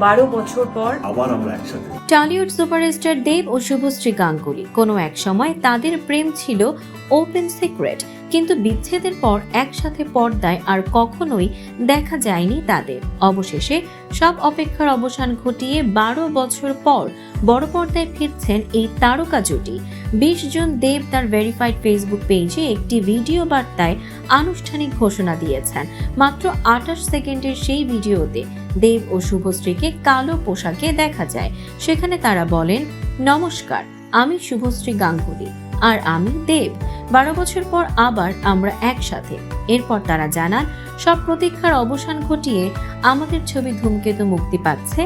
12 বছর পর আবার আমরা একসাথে। টলিউড সুপারস্টার দেব ও শুভশ্রী গাঙ্গুলি কোনো এক সময় তাদের প্রেম ছিল ওপেন সিক্রেট, কিন্তু বিচ্ছেদের পর একসাথে পর্দায় আর কখনোই দেখা যায়নি তাদের। অবশেষে সব অপেক্ষার অবসান ঘটিয়ে 12 বছর পর বড় পর্দায় ফিরছেন এই তারকা জুটি। 20 জুন দেব তার ভেরিফাইড ফেসবুক পেজে একটি ভিডিও বার্তায় আনুষ্ঠানিক ঘোষণা দিয়েছেন। মাত্র 28 সেকেন্ডের সেই ভিডিওতে দেব ও শুভশ্রীকে কালো পোশাকে দেখা যায়। সেখানে তারা বলেন, নমস্কার, আমি শুভশ্রী গাঙ্গুলি আর আমি দেব। 12 বছর পর আবার আমরা একসাথে। এরপর তারা জানান, সব প্রতীক্ষার অবসান ঘটিয়ে আমাদের ছবি ধূমকেতু মুক্তি পাচ্ছে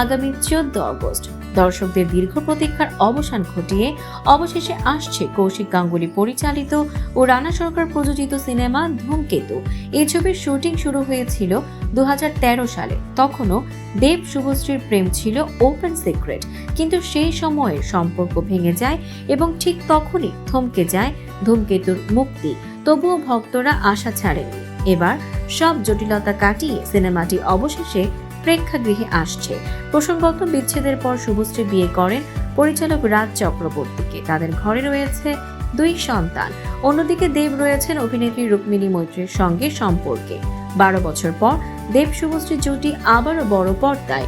আগামী 14 অগস্ট। দর্শকদের দীর্ঘ প্রতীক্ষার অবসান ঘটিয়ে অবশেষে আসছে কৌশিক গাঙ্গুলি পরিচালিত ও রানা সরকার প্রযোজিত সিনেমা ধূমকেতু। এই ছবির শুটিং শুরু হয়েছিল 2013 সালে। তখনও দেব শুভশ্রীর প্রেম ছিল ওপেন সিক্রেট, কিন্তু সেই সময়ের সম্পর্ক ভেঙে যায় এবং ঠিক তখনই থমকে যায় ধূমকেতুর মুক্তি। তবুও ভক্তরা আশা ছাড়েনি। এবার সব জটিলতা কাটিয়ে সিনেমাটি অবশেষে প্রেক্ষাগৃহে আসছে। প্রসঙ্গত, বিচ্ছেদের পর শুভশ্রী বিয়ে করেন পরিচালক রাজ চক্রবর্তীকে। তাদের ঘরে রয়েছে 2 সন্তান। অন্যদিকে দেব রয়েছেন অভিনেত্রী রুক্মিণী মৈত্রীর সঙ্গে সম্পর্কে। 12 বছর পর দেব শুভশ্রী জুটি আবারও বড় পর্দায়